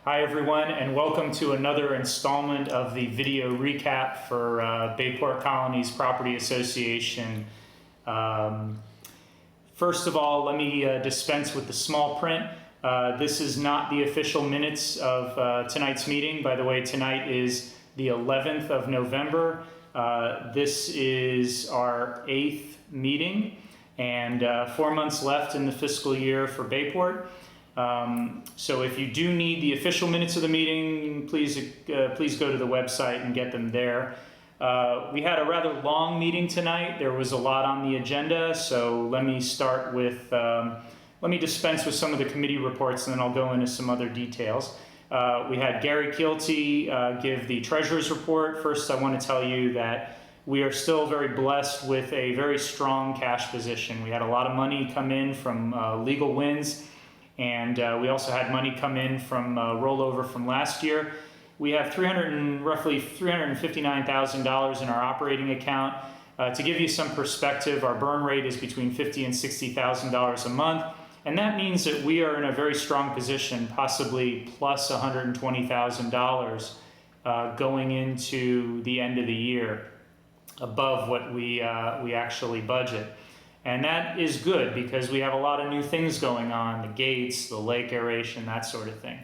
Hi everyone, and welcome to another installment of the video recap for Bayport Colony's Property Association. First of all, let me dispense with the small print. This is not the official minutes of tonight's meeting. By the way, tonight is the 11th of November. This is our 8th meeting and 4 months left in the fiscal year for Bayport. So if you do need the official minutes of the meeting, please go to the website and get them there. We had a rather long meeting tonight. There was a lot on the agenda, so let me start with, let me dispense with some of the committee reports and then I'll go into some other details. We had Gary Kielty give the treasurer's report. First, I want to tell you that we are still very blessed with a very strong cash position. We had a lot of money come in from legal wins. And we also had money come in from rollover from last year. We have roughly $359,000 in our operating account. To give you some perspective, our burn rate is between $50,000 and $60,000 a month. And that means that we are in a very strong position, possibly plus $120,000 going into the end of the year, above what we actually budget. And that is good because we have a lot of new things going on, the gates, the lake aeration, that sort of thing.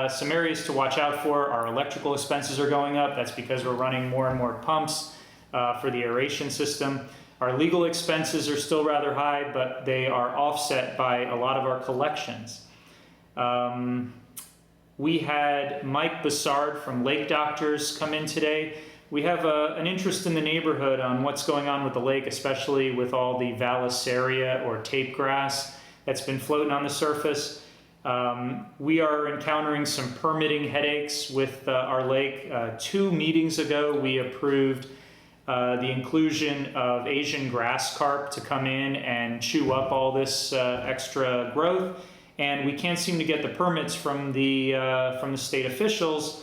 Some areas to watch out for, our electrical expenses are going up. That's because we're running more and more pumps for the aeration system. Our legal expenses are still rather high, but they are offset by a lot of our collections. We had Mike Bassard from Lake Doctors come in today. We have an interest in the neighborhood on what's going on with the lake, especially with all the Valisaria or tape grass that's been floating on the surface. We are encountering some permitting headaches with our lake. 2 meetings ago, we approved the inclusion of Asian grass carp to come in and chew up all this extra growth, and we can't seem to get the permits from the state officials.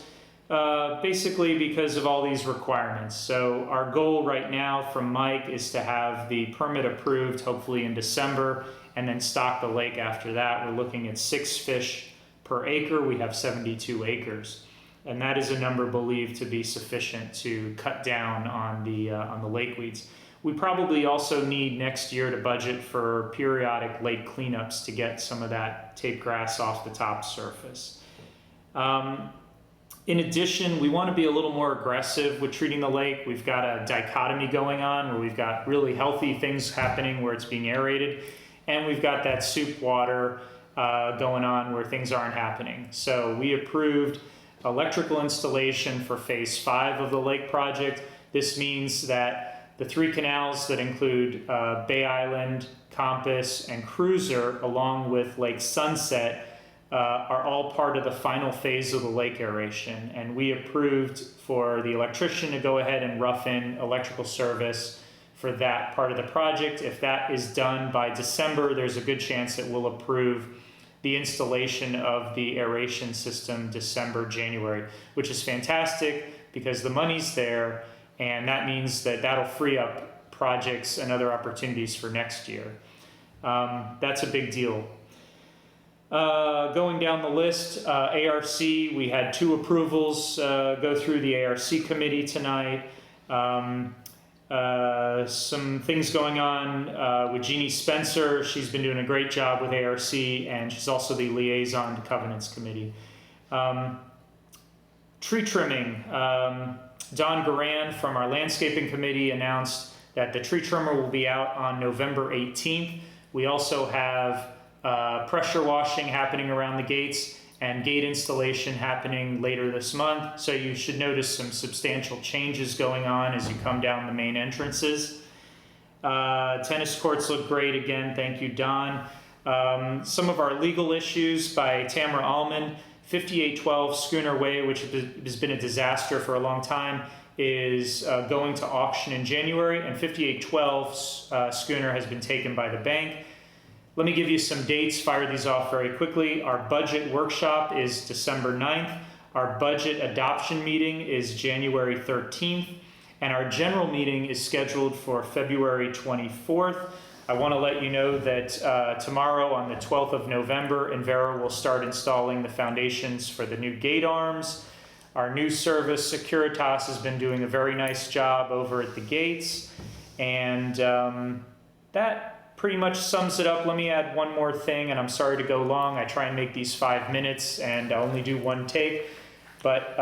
Basically because of all these requirements. So our goal right now from Mike is to have the permit approved hopefully in December and then stock the lake after that. We're looking at 6 fish per acre. We have 72 acres. And that is a number believed to be sufficient to cut down on the lake weeds. We probably also need next year to budget for periodic lake cleanups to get some of that tape grass off the top surface. In addition, we want to be a little more aggressive with treating the lake. We've got a dichotomy going on where we've got really healthy things happening where it's being aerated, and we've got that soup water going on where things aren't happening. So we approved electrical installation for phase 5 of the lake project. This means that the 3 canals that include Bay Island, Compass, and Cruiser, along with Lake Sunset, are all part of the final phase of the lake aeration, and we approved for the electrician to go ahead and rough in electrical service for that part of the project. If that is done by December, there's a good chance that we'll approve the installation of the aeration system December, January, which is fantastic because the money's there, and that means that that'll free up projects and other opportunities for next year. That's a big deal. Going down the list, ARC, we had 2 approvals go through the ARC committee tonight. Some things going on with Jeannie Spencer. She's been doing a great job with ARC, and she's also the liaison to Covenants Committee. Tree trimming. Don Garan from our landscaping committee announced that the tree trimmer will be out on November 18th. We also have pressure washing happening around the gates and gate installation happening later this month. So you should notice some substantial changes going on as you come down the main entrances. Tennis courts look great again. Thank you, Don. Some of our legal issues by Tamara Allman. 5812 Schooner Way, which has been a disaster for a long time, is going to auction in January, and 5812 Schooner has been taken by the bank. Let me give you some dates, fire these off very quickly. Our budget workshop is December 9th. Our budget adoption meeting is January 13th. And our general meeting is scheduled for February 24th. I want to let you know that tomorrow on the 12th of November, Envera will start installing the foundations for the new gate arms. Our new service, Securitas, has been doing a very nice job over at the gates. And that pretty much sums it up. Let me add one more thing, and I'm sorry to go long. I try and make these 5 minutes, and I only do one take. But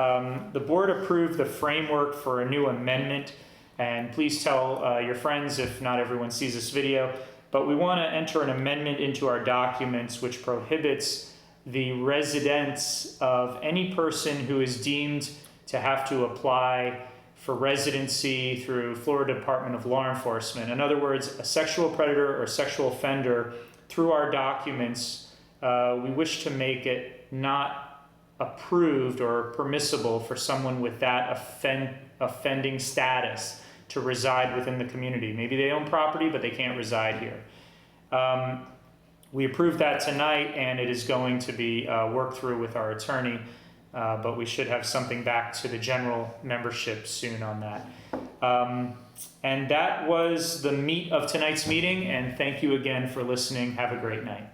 the board approved the framework for a new amendment. And please tell your friends if not everyone sees this video. But we want to enter an amendment into our documents which prohibits the residence of any person who is deemed to have to apply for residency through Florida Department of Law Enforcement. In other words, a sexual predator or sexual offender, through our documents, we wish to make it not approved or permissible for someone with that offending status to reside within the community. Maybe they own property, but they can't reside here. We approved that tonight, and it is going to be worked through with our attorney, but we should have something back to the general membership soon on that. And that was the meat of tonight's meeting, and thank you again for listening. Have a great night.